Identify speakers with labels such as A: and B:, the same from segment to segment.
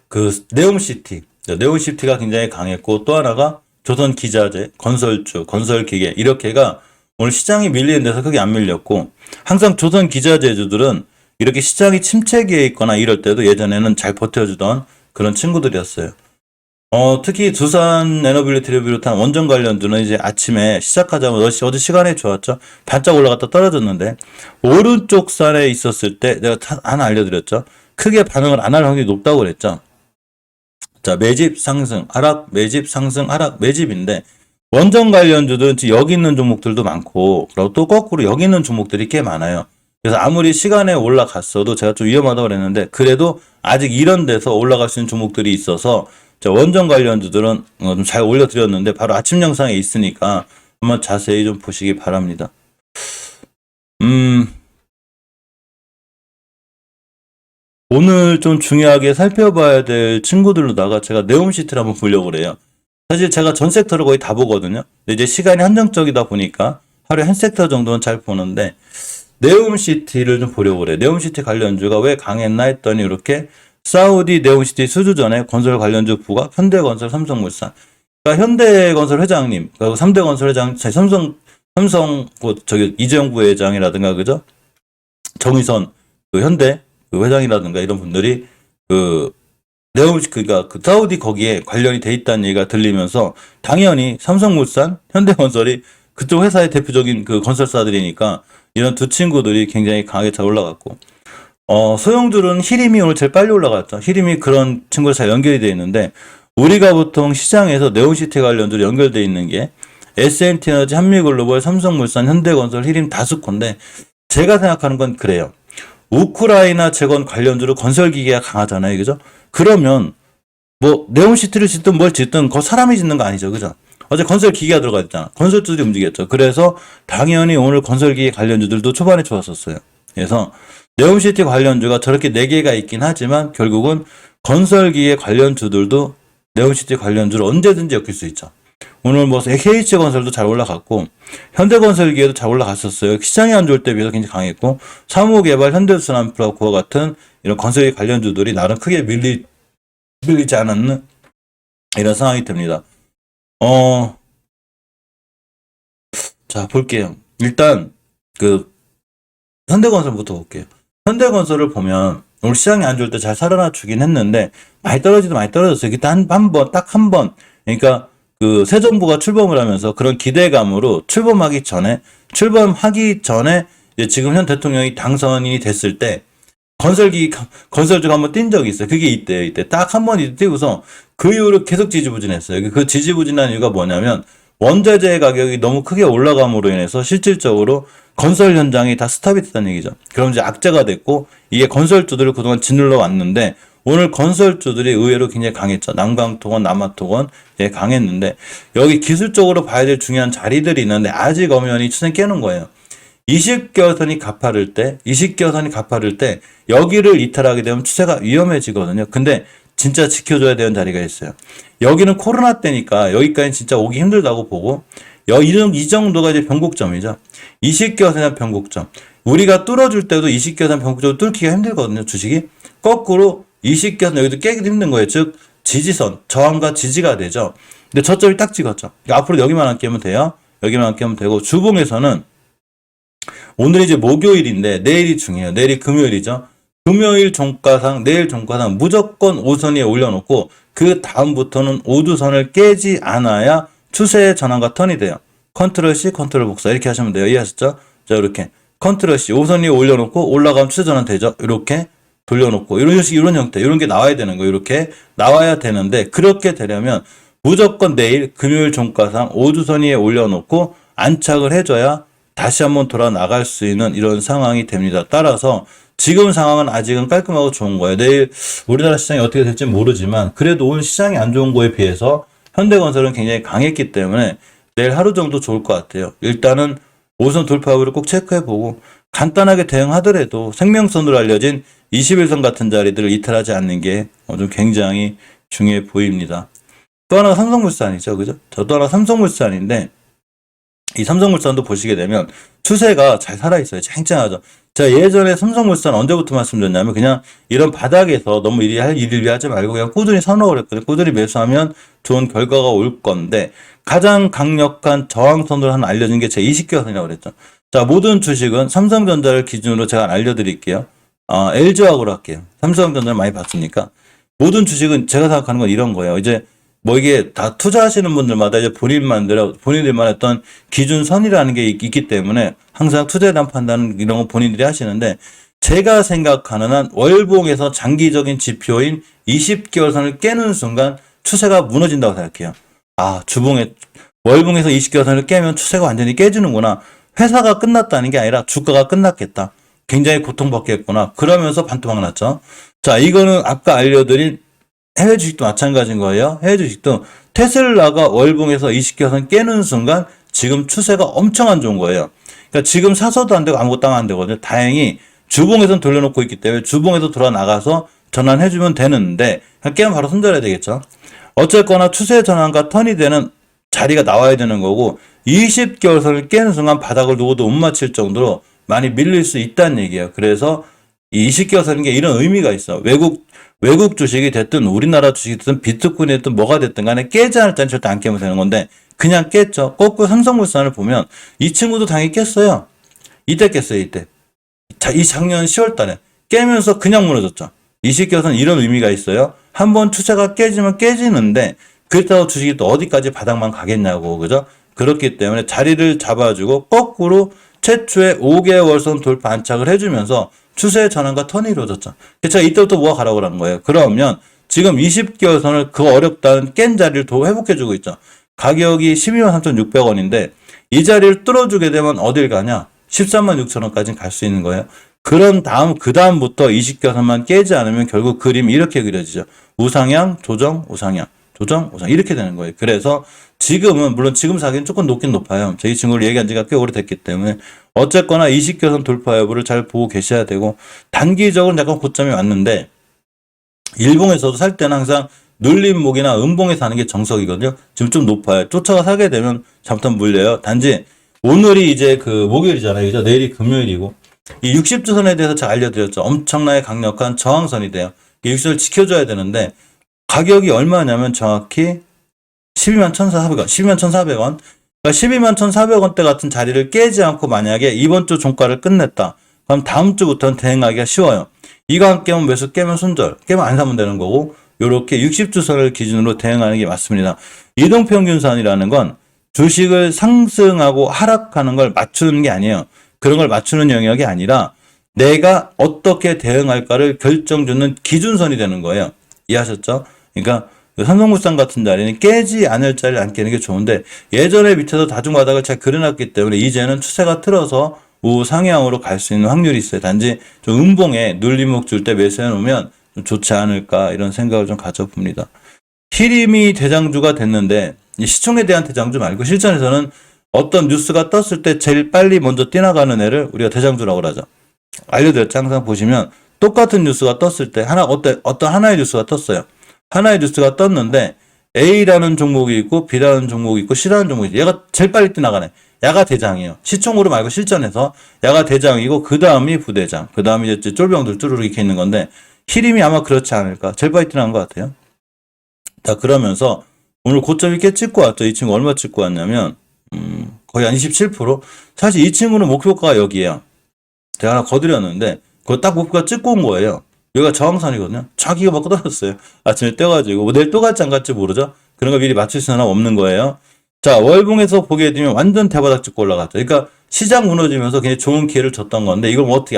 A: 그 네옴시티, 네옴시티가 굉장히 강했고 또 하나가 조선기자재, 건설주, 건설기계 이렇게가 오늘 시장이 밀리는 데서 크게 안 밀렸고 항상 조선기자재주들은 이렇게 시장이 침체기에 있거나 이럴 때도 예전에는 잘 버텨주던 그런 친구들이었어요. 특히 두산 에너빌리티를 비롯한 원전 관련주는 이제 아침에 시작하자마자 어제 시간에 좋았죠. 반짝 올라갔다 떨어졌는데 오른쪽 산에 있었을 때 내가 하나 알려드렸죠. 크게 반응을 안 할 확률이 높다고 그랬죠. 자, 매집 상승, 하락, 매집 상승, 하락, 매집인데 원전 관련주들은 여기 있는 종목들도 많고 그리고 또 거꾸로 여기 있는 종목들이 꽤 많아요. 그래서 아무리 시간에 올라갔어도 제가 좀 위험하다고 그랬는데 그래도 아직 이런 데서 올라갈 수 있는 종목들이 있어서 원전 관련주들은 좀 잘 올려드렸는데 바로 아침 영상에 있으니까 한번 자세히 좀 보시기 바랍니다. 오늘 좀 중요하게 살펴봐야 될 친구들로다가 제가 네옴시티를 한번 보려고 그래요. 사실 제가 전 섹터를 거의 다 보거든요. 근데 이제 시간이 한정적이다 보니까 하루에 한 섹터 정도는 잘 보는데 네옴시티를 좀 보려고 그래요. 네옴시티 관련주가 왜 강했나 했더니 이렇게 사우디 네옴시티 수주전에 건설 관련주 부가 현대건설, 삼성물산. 그러니까 현대건설 회장님, 그리고 3대 건설 회장, 삼성 저기 이재용 부회장이라든가 그죠? 정의선 그 현대 그 회장이라든가 이런 분들이 그 그러니까 그 사우디 거기에 관련이 돼 있다는 얘기가 들리면서 당연히 삼성물산, 현대건설이 그쪽 회사의 대표적인 그 건설사들이니까 이런 두 친구들이 굉장히 강하게 잘 올라갔고 소형주는 히림이 오늘 제일 빨리 올라갔죠. 히림이 그런 친구들 잘 연결이 되어 있는데 우리가 보통 시장에서 네온시티 관련주로 연결되어 있는 게 S&T에너지, 한미글로벌, 삼성물산, 현대건설, 히림 다수콘데 제가 생각하는 건 그래요. 우크라이나 재건 관련주로 건설기계가 강하잖아요. 그죠? 그러면 뭐 네온시티를 짓든 뭘 짓든 그 사람이 짓는 거 아니죠. 그죠? 어제 건설기계가 들어가 있잖아. 건설주들이 움직였죠. 그래서 당연히 오늘 건설기계 관련주들도 초반에 좋았었어요. 그래서 네옴시티 관련주가 저렇게 4개가 있긴 하지만 결국은 건설기계 관련주들도 네옴시티 관련주를 언제든지 엮일 수 있죠. 오늘 뭐 KH건설도 잘 올라갔고 현대건설기계도 잘 올라갔었어요. 시장이 안 좋을 때 비해서 굉장히 강했고 사무개발, 현대순환프라코어 같은 이런 건설기 관련주들이 나름 크게 밀리지 않았는 이런 상황이 됩니다. 자 볼게요. 일단 그 현대건설부터 볼게요. 현대건설을 보면 오늘 시장이 안 좋을 때 잘 살아나 주긴 했는데 많이 떨어졌어요. 그때 딱 한 번 그러니까 그 새 정부가 출범을 하면서 그런 기대감으로 출범하기 전에 이제 지금 현 대통령이 당선이 됐을 때 건설주가 한번 뛴 적이 있어요. 그게 이때 딱 한 번 뛰고서 그 이후로 계속 지지부진했어요. 그 지지부진한 이유가 뭐냐면 원자재 가격이 너무 크게 올라감으로 인해서 실질적으로 건설 현장이 다 스탑이 됐다는 얘기죠. 그럼 이제 악재가 됐고 이게 건설주들을 그동안 짓눌러 왔는데 오늘 건설주들이 의외로 굉장히 강했죠. 남강통원, 남하통원 강했는데 여기 기술적으로 봐야 될 중요한 자리들이 있는데 아직 엄연히 추세 깨는 거예요. 20개월선이 가파를 때 여기를 이탈하게 되면 추세가 위험해지거든요. 근데 진짜 지켜줘야 되는 자리가 있어요. 여기는 코로나 때니까 여기까지 진짜 오기 힘들다고 보고 이 정도가 이제 변곡점이죠. 20개월선 변곡점. 우리가 뚫어줄 때도 20개월선 변곡점을 뚫기가 힘들거든요. 주식이. 거꾸로 20개월선 여기도 깨기도 힘든 거예요. 즉 지지선, 저항과 지지가 되죠. 근데 저점이 딱 찍었죠. 그러니까 앞으로 여기만 안 깨면 돼요. 여기만 안 깨면 되고 주봉에서는 오늘 이제 목요일인데 내일이 중요해요. 내일이 금요일이죠. 금요일 종가상, 내일 종가상 무조건 5선 위에 올려놓고 그 다음부터는 5두선을 깨지 않아야 추세의 전환과 턴이 돼요. 컨트롤 C, 컨트롤 복사 이렇게 하시면 돼요. 이해하셨죠? 자 이렇게 컨트롤 C 5선 위에 올려놓고 올라가면 추세 전환 되죠. 이렇게 돌려놓고 이런 형태 이런 게 나와야 되는 거예요. 이렇게 나와야 되는데 그렇게 되려면 무조건 내일 금요일 종가상 5두선 위에 올려놓고 안착을 해줘야 다시 한번 돌아 나갈 수 있는 이런 상황이 됩니다. 따라서 지금 상황은 아직은 깔끔하고 좋은 거예요. 내일 우리나라 시장이 어떻게 될지 모르지만 그래도 오늘 시장이 안 좋은 거에 비해서 현대건설은 굉장히 강했기 때문에 내일 하루 정도 좋을 것 같아요. 일단은 5선 돌파 여부를 꼭 체크해보고 간단하게 대응하더라도 생명선으로 알려진 21선 같은 자리들을 이탈하지 않는 게 좀 굉장히 중요해 보입니다. 또 하나가 삼성물산이죠. 그죠? 또 하나 삼성물산인데 이 삼성물산도 보시게 되면 추세가 잘 살아있어요. 쟁쟁하죠. 제가 예전에 삼성물산 언제부터 말씀드렸냐면 그냥 이런 바닥에서 너무 일을 하지 말고 그냥 꾸준히 선호를 했거든요. 꾸준히 매수하면 좋은 결과가 올 건데 가장 강력한 저항선으로 하나 알려진 게 제 20개선이라고 그랬죠. 자, 모든 주식은 삼성전자를 기준으로 제가 알려드릴게요. LG화학으로 할게요. 삼성전자를 많이 봤으니까. 모든 주식은 제가 생각하는 건 이런 거예요. 이제 뭐 이게 다 투자하시는 분들마다 이제 본인들만 어떤 기준선이라는 게 있기 때문에 항상 투자에 대한 판단 이런 거 본인들이 하시는데 제가 생각하는 한 월봉에서 장기적인 지표인 20개월선을 깨는 순간 추세가 무너진다고 생각해요. 월봉에서 20개월선을 깨면 추세가 완전히 깨지는구나. 회사가 끝났다는 게 아니라 주가가 끝났겠다. 굉장히 고통받겠구나. 그러면서 반토막 났죠. 자, 이거는 아까 알려드린 해외 주식도 마찬가지인 거예요. 해외 주식도 테슬라가 월봉에서 20개선 깨는 순간 지금 추세가 엄청 안 좋은 거예요. 그러니까 지금 사서도 안 되고 아무것도 안 되거든요. 다행히 주봉에선 돌려놓고 있기 때문에 주봉에서 돌아 나가서 전환해주면 되는데 깨면 바로 손절해야 되겠죠. 어쨌거나 추세 전환과 턴이 되는 자리가 나와야 되는 거고 20개월선을 깨는 순간 바닥을 누구도 못 맞힐 정도로 많이 밀릴 수 있다는 얘기예요. 그래서 이 20개월선인 게 이런 의미가 있어. 외국 주식이 됐든 우리나라 주식이 됐든 비트코인이 됐든 뭐가 됐든 간에 깨지 않을 때는 절대 안 깨면 되는 건데 그냥 깼죠. 거꾸로 삼성물산을 보면 이 친구도 당연히 깼어요. 이때 깼어요. 이때. 자, 이 작년 10월 달에 깨면서 그냥 무너졌죠. 20개월선 이런 의미가 있어요. 한번 추세가 깨지면 깨지는데 그렇다고 주식이 또 어디까지 바닥만 가겠냐고. 그죠? 그렇기 때문에 자리를 잡아주고 거꾸로 최초의 5개월선 돌파 안착을 해주면서 추세의 전환과 턴이 이루어졌죠. 제가 이때부터 뭐가 가라고 그런 거예요. 그러면 지금 20개월선을 그 어렵다는 깬 자리를 더 회복해주고 있죠. 가격이 12만 3,600원인데 이 자리를 뚫어주게 되면 어딜 가냐? 13만 6천원까지 갈 수 있는 거예요. 그 다음부터 20개선만 깨지 않으면 결국 그림이 이렇게 그려지죠. 우상향, 조정, 우상향, 조정, 우상 이렇게 되는 거예요. 그래서 지금은 물론 지금 사기는 조금 높긴 높아요. 제 이 친구를 얘기한 지가 꽤 오래됐기 때문에 어쨌거나 20개선 돌파 여부를 잘 보고 계셔야 되고 단기적으로 약간 고점이 왔는데 일봉에서도 살 때는 항상 눌림목이나 음봉에서 하는 게 정석이거든요. 지금 좀 높아요. 쫓아가 사게 되면 잘못하면 물려요. 단지 오늘이 이제 그 목요일이잖아요. 그죠? 내일이 금요일이고 이 60주선에 대해서 제가 알려드렸죠. 엄청나게 강력한 저항선이 돼요. 이 60주선을 지켜줘야 되는데 가격이 얼마냐면 정확히 12만 1,400원, 12만 1,400원. 그러니까 12만 1,400원대 같은 자리를 깨지 않고 만약에 이번 주 종가를 끝냈다. 그럼 다음 주부터는 대응하기가 쉬워요. 이거 안 깨면 매수, 깨면 손절, 깨면 안 사면 되는 거고 요렇게 60주선을 기준으로 대응하는 게 맞습니다. 이동평균선이라는 건 주식을 상승하고 하락하는 걸 맞추는 게 아니에요. 그런 걸 맞추는 영역이 아니라 내가 어떻게 대응할까를 결정짓는 기준선이 되는 거예요. 이해하셨죠? 그러니까 삼성물산 같은 자리는 깨지 않을 자리를 안 깨는 게 좋은데 예전에 밑에서 다중바닥을 잘 그려놨기 때문에 이제는 추세가 틀어서 우상향으로 갈 수 있는 확률이 있어요. 단지 좀 음봉에 눌림목 줄 때 매수해 놓으면 좀 좋지 않을까 이런 생각을 좀 가져봅니다. 히림이 대장주가 됐는데 이 시총에 대한 대장주 말고 실전에서는 어떤 뉴스가 떴을 때 제일 빨리 먼저 뛰어나가는 애를 우리가 대장주라고 하죠. 알려드렸죠. 항상 보시면 똑같은 뉴스가 떴을 때 어떤 하나의 뉴스가 떴어요. 하나의 뉴스가 떴는데 A라는 종목이 있고 B라는 종목이 있고 C라는 종목이 있고 얘가 제일 빨리 뛰어나가네. 야가 대장이에요. 시총으로 말고 실전에서 야가 대장이고 그 다음이 부대장. 그 다음이 이제 쫄병들 쭈루루 이렇게 있는 건데 히림이 아마 그렇지 않을까. 제일 빨리 뛰어난 것 같아요. 자, 그러면서 오늘 고점 있게 찍고 왔죠. 이 친구 얼마 찍고 왔냐면 거의 한 27%. 사실 이 친구는 목표가가 여기에요. 제가 하나 거드렸는데 그거 딱 목표가 찍고 온 거예요. 여기가 저항선이거든요. 자기가 막 끊어졌어요. 아침에 떼가지고 뭐 내일 또 갈지 안 갈지 모르죠. 그런 거 미리 맞출 수는 없는 거예요. 자, 월봉에서 보게 되면 완전 대바닥 찍고 올라갔죠. 그러니까 시장 무너지면서 굉장히 좋은 기회를 줬던 건데 이걸 뭐 어떻게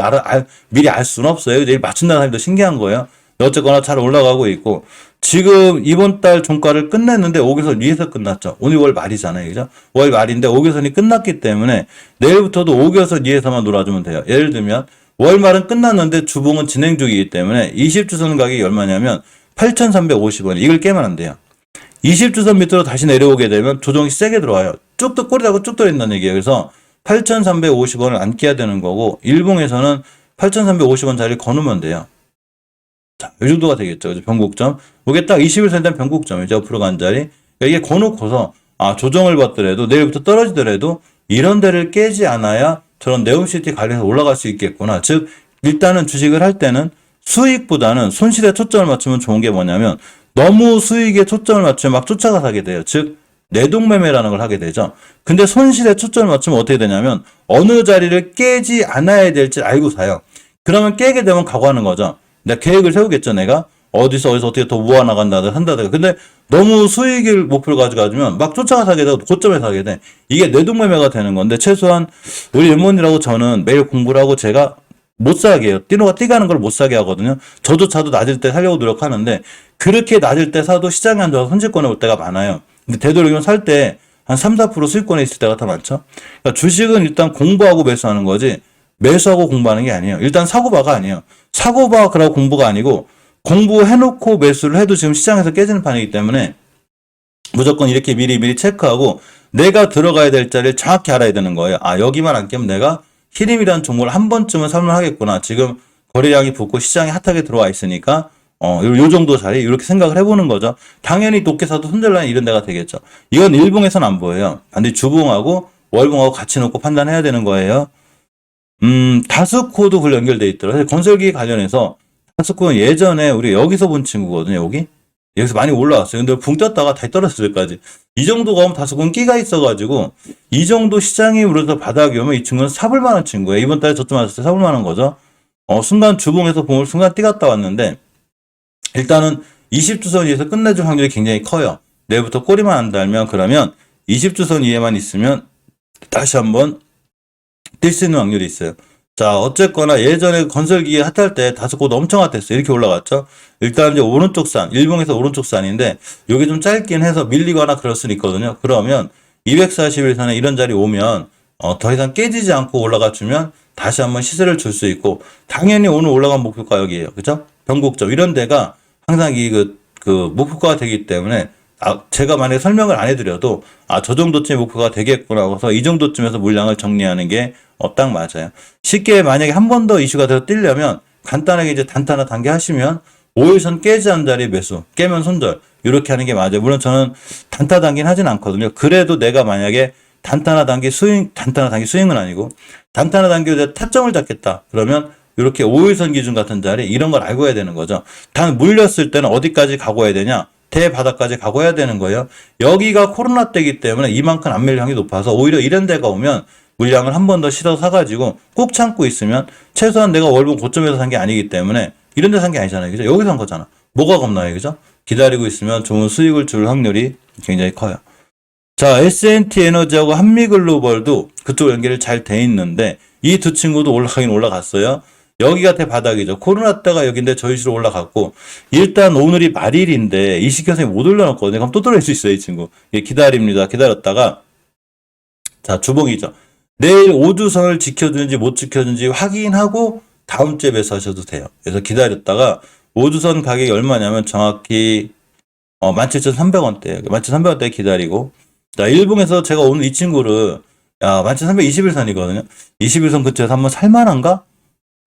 A: 미리 알 수는 없어요. 내일 맞춘다는 사람도 신기한 거예요. 어쨌거나 잘 올라가고 있고 지금 이번 달 종가를 끝냈는데 5개선 위에서 끝났죠. 오늘 월 말이잖아요. 그죠? 월 말인데 5개선이 끝났기 때문에 내일부터도 5개선 위에서만 놀아주면 돼요. 예를 들면 월 말은 끝났는데 주봉은 진행 중이기 때문에 20주선 가격이 얼마냐면 8,350원. 이걸 깨면 안 돼요. 20주선 밑으로 다시 내려오게 되면 조정이 세게 들어와요. 쭉도 꼬리다고 쭉 들어있다는 얘기예요. 그래서 8,350원을 안 깨야 되는 거고 일봉에서는 8,350원 자리를 거누면 돼요. 자, 이 정도가 되겠죠. 그죠? 변곡점. 이게 딱 21선 된 변곡점이죠. 앞으로 간 자리. 그러니까 이게 거놓고서 조정을 받더라도 내일부터 떨어지더라도 이런 데를 깨지 않아야 저런 네옴시티 관련해서 올라갈 수 있겠구나. 즉 일단은 주식을 할 때는 수익보다는 손실에 초점을 맞추면 좋은 게 뭐냐면 너무 수익에 초점을 맞추면 막 쫓아가 사게 돼요. 즉 내동매매라는 걸 하게 되죠. 근데 손실에 초점을 맞추면 어떻게 되냐면 어느 자리를 깨지 않아야 될지 알고 사요. 그러면 깨게 되면 각오하는 거죠. 내가 계획을 세우겠죠. 내가 어디서 어떻게 더 모아나간다든가 한다든가. 근데 너무 수익을 목표를 가져가면 막 쫓아가 사게 되고 고점에 사게 돼. 이게 내동매매가 되는 건데 최소한 우리 일본이라고 저는 매일 공부를 하고 제가 못 사게 해요. 띠노가 띠가는 걸 못 사게 하거든요. 저조차도 낮을 때 사려고 노력하는데 그렇게 낮을 때 사도 시장이 안 좋아서 손실권에 올 때가 많아요. 근데 되도록이면 살 때 한 3, 4% 수익권에 있을 때가 더 많죠. 그러니까 주식은 일단 공부하고 매수하는 거지 매수하고 공부하는 게 아니에요. 일단 사고봐가 아니에요. 사고봐 그러고 공부가 아니고 공부해놓고 매수를 해도 지금 시장에서 깨지는 판이기 때문에 무조건 이렇게 미리 체크하고 내가 들어가야 될 자리를 정확히 알아야 되는 거예요. 아 여기만 안 깨면 내가 히림이라는 종목을 한 번쯤은 설명하겠구나. 지금 거래량이 붙고 시장이 핫하게 들어와 있으니까 요 정도 자리 이렇게 생각을 해보는 거죠. 당연히 높게 사도 손절라인 이런 데가 되겠죠. 이건 일봉에서는 안 보여요. 반드시 주봉하고 월봉하고 같이 놓고 판단해야 되는 거예요. 다스코도 그걸 연결돼 있더라고요. 건설기 관련해서 다스코는 예전에 우리 여기서 본 친구거든요. 여기서 많이 올라왔어요. 근데 붕 떴다가 다시 떨어졌을 때까지. 이 정도가 오면 다스코는 끼가 있어가지고 이 정도 시장이 우려서 바닥이 오면 이 친구는 사볼 만한 친구예요. 이번 달에 저점 맞을 때 사볼 만한 거죠. 순간 주봉에서 봉을 순간 뛰갔다 왔는데 일단은 20주선 위에서 끝내줄 확률이 굉장히 커요. 내일부터 꼬리만 안 달면 그러면 20주선 위에만 있으면 다시 한번 뛸 수 있는 확률이 있어요. 자, 어쨌거나 예전에 건설기계 핫할 때 다스코도 엄청 핫했어요. 이렇게 올라갔죠. 일단 이제 오른쪽 산, 일봉에서 오른쪽 산인데 여기 좀 짧긴 해서 밀리거나 그럴 수는 있거든요. 그러면 241선에 이런 자리 오면 더 이상 깨지지 않고 올라가 주면 다시 한번 시세를 줄 수 있고 당연히 오늘 올라간 목표가 여기에요. 그죠? 변곡점 이런 데가 항상 그 목표가 되기 때문에 제가 만약에 설명을 안 해드려도 저 정도쯤의 목표가 되겠구나 해서 이 정도쯤에서 물량을 정리하는 게 딱 맞아요. 쉽게 만약에 한 번 더 이슈가 더 뛰려면 간단하게 이제 단타나 단계 하시면 5일선 깨지 않은 자리 매수, 깨면 손절 이렇게 하는 게 맞아요. 물론 저는 단타 단계는 하진 않거든요. 그래도 내가 만약에 단타나 단계 수익은 아니고 단타나 단계로 타점을 잡겠다. 그러면 이렇게 5일선 기준 같은 자리 이런 걸 알고 해야 되는 거죠. 단 물렸을 때는 어디까지 가고 해야 되냐? 대바닥까지 가고 해야 되는 거예요. 여기가 코로나 때이기 때문에 이만큼 안 밀릴 확률이 높아서 오히려 이런 데가 오면 물량을 한 번 더 실어서 사가지고 꾹 참고 있으면 최소한 내가 월봉 고점에서 산 게 아니기 때문에 이런 데 산 게 아니잖아요. 그죠? 여기서 산 거잖아. 뭐가 겁나요? 그죠? 기다리고 있으면 좋은 수익을 줄 확률이 굉장히 커요. 자, S&T 에너지하고 한미글로벌도 그쪽 연결이 잘 돼 있는데 이 두 친구도 올라가긴 올라갔어요. 여기가 대바닥이죠. 코로나 때가 여기인데 저희시로 올라갔고 일단 오늘이 말일인데 이식현상이 못 올려놨거든요. 그럼 또 떨어질 수 있어요. 이 친구. 기다립니다. 기다렸다가 자 주봉이죠. 내일 5주선을 지켜주는지 못 지켜주는지 확인하고 다음 주에 매수하셔도 돼요. 그래서 기다렸다가 5주선 가격이 얼마냐면 정확히 17,300원대예요. 17,300원대 기다리고 자 일봉에서 제가 오늘 이 친구를 17,321선이거든요. 21선 근처에서 한번 살만한가?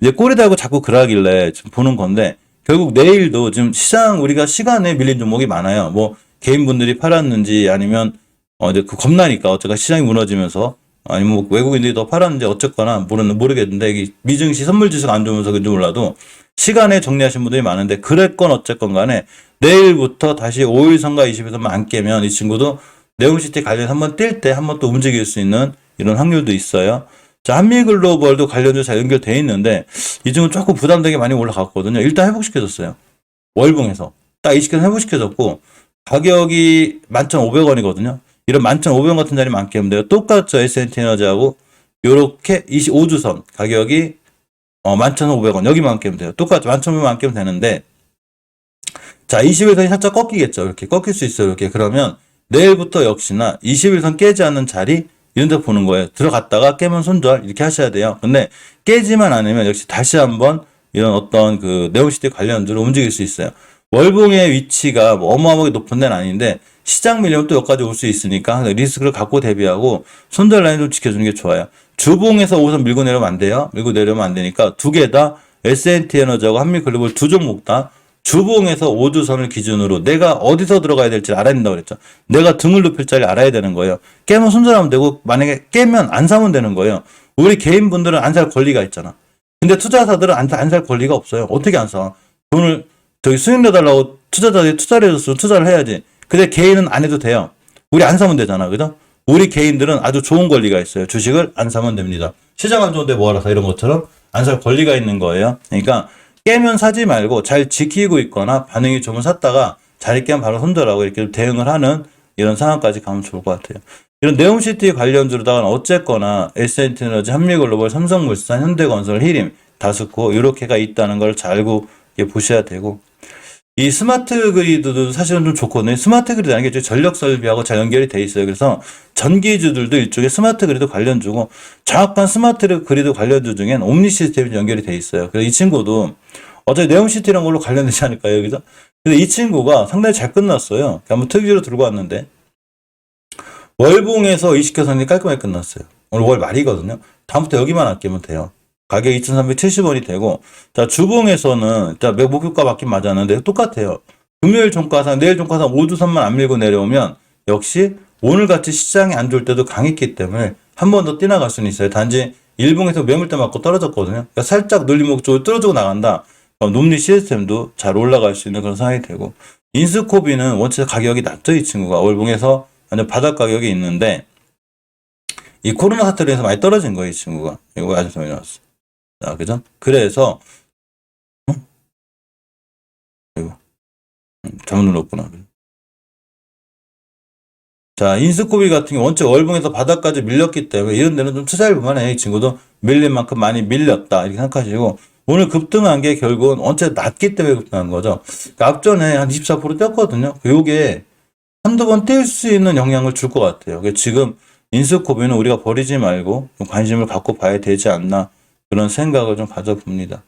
A: 이제 꼬리 달고 자꾸 그러길래 지금 보는 건데 결국 내일도 지금 우리가 시간에 밀린 종목이 많아요. 뭐 개인분들이 팔았는지 아니면 이제 그 겁나니까 어쨌거나 시장이 무너지면서 아니면 뭐 외국인들이 더 팔았는지 어쨌거나 모르겠는데 이 미증시 선물지수가 안 좋으면서 그런지 몰라도 시간에 정리하신 분들이 많은데 그랬건 어쨌건 간에 내일부터 다시 5일선과 20일선만 안 깨면 이 친구도 네옴시티 관련 한번 뛸 때 한번 또 움직일 수 있는 이런 확률도 있어요. 자, 한미글로벌도 관련주 잘 연결돼 있는데 이 친구 조금 부담되게 많이 올라갔거든요. 일단 회복시켜줬어요. 월봉에서 딱 20개는 회복시켜줬고 가격이 11,500원이거든요. 이런 11,500원 같은 자리 많게 하면 돼요. 똑같죠. S&T 에너지하고 요렇게 25주선 가격이 11,500원 여기만 하면 돼요. 똑같죠. 11,500원 하면 되는데 자 21선이 살짝 꺾이겠죠. 이렇게 꺾일 수 있어요. 이렇게 그러면 내일부터 역시나 21선 깨지 않는 자리 이런 데 보는 거예요. 들어갔다가 깨면 손절 이렇게 하셔야 돼요. 근데 깨지만 않으면 역시 다시 한번 이런 어떤 그 네옴시티 관련주로 움직일 수 있어요. 월봉의 위치가 뭐 어마어마하게 높은 데는 아닌데 시장 밀리면 또 여기까지 올 수 있으니까 리스크를 갖고 대비하고 손절 라인 좀 지켜주는 게 좋아요. 주봉에서 우선 밀고 내려오면 안 돼요. 밀고 내려오면 안 되니까 두 개 다 S&T 에너지하고 한미글로벌 두 종목 다 주봉에서 5주선을 기준으로 내가 어디서 들어가야 될지 알아야 된다고 그랬죠. 내가 등을 높일 자리 알아야 되는 거예요. 깨면 손절하면 되고 만약에 깨면 안 사면 되는 거예요. 우리 개인분들은 안 살 권리가 있잖아. 근데 투자사들은 안 살 권리가 없어요. 어떻게 안 사? 돈을 저기 수익 내달라고 투자자들이 투자를 해줬으면 투자를 해야지. 근데 개인은 안 해도 돼요. 우리 안 사면 되잖아. 그죠? 우리 개인들은 아주 좋은 권리가 있어요. 주식을 안 사면 됩니다. 시장 안 좋은데 뭐하러 사? 이런 것처럼 안 살 권리가 있는 거예요. 그러니까 깨면 사지 말고 잘 지키고 있거나 반응이 좋으면 샀다가 잘 깨면 바로 손절하고 이렇게 대응을 하는 이런 상황까지 가면 좋을 것 같아요. 이런 네옴시티 관련주로다가 어쨌거나 SNT에너지, 한미글로벌, 삼성물산, 현대건설, 히림, 다스코 이렇게가 있다는 걸 잘 알고 보셔야 되고, 이 스마트 그리드도 사실은 좀 좋거든요. 스마트 그리드라는 게 전력 설비하고 잘 연결이 돼 있어요. 그래서 전기주들도 일종의 스마트 그리드 관련주고, 정확한 스마트 그리드 관련주 중엔 옴니 시스템이 연결이 돼 있어요. 그래서 이 친구도 어차피 네옴시티라는 걸로 관련되지 않을까요, 여기서? 근데 이 친구가 상당히 잘 끝났어요. 한번 특이로 들고 왔는데, 월봉에서 이식회선이 깔끔하게 끝났어요. 오늘 월 말이거든요. 다음부터 여기만 아끼면 돼요. 가격이 2,370원이 되고, 자, 주봉에서는, 자, 목표가 맞긴 맞았는데, 똑같아요. 금요일 종가상, 내일 종가상 모두 선만 안 밀고 내려오면, 역시 오늘같이 시장이 안 좋을 때도 강했기 때문에, 한 번 더 뛰어나갈 수는 있어요. 단지, 일봉에서 매물대 맞고 떨어졌거든요. 그러니까 살짝 눌림목 쪽으로 떨어지고 나간다. 놈리 시스템도 잘 올라갈 수 있는 그런 상황이 되고, 인스코비는 원체 가격이 낮죠, 이 친구가. 월봉에서 완전 바닥 가격이 있는데, 이 코로나 사태로 해서 많이 떨어진 거예요, 이 친구가. 이거 아주 많이 나왔어. 자, 그죠? 그래서, 이거. 잘못 눌렀구나. 자, 인스코비 같은 게 원체 월봉에서 바닥까지 밀렸기 때문에 이런 데는 좀 투자해 볼만해. 이 친구도 밀린 만큼 많이 밀렸다. 이렇게 생각하시고, 오늘 급등한 게 결국은 원체 낮기 때문에 급등한 거죠. 그러니까 앞전에 한 24% 뛰었거든요. 요게 한두 번 뛸 수 있는 영향을 줄 것 같아요. 지금 인스코비는 우리가 버리지 말고 좀 관심을 갖고 봐야 되지 않나, 그런 생각을 좀 가져봅니다.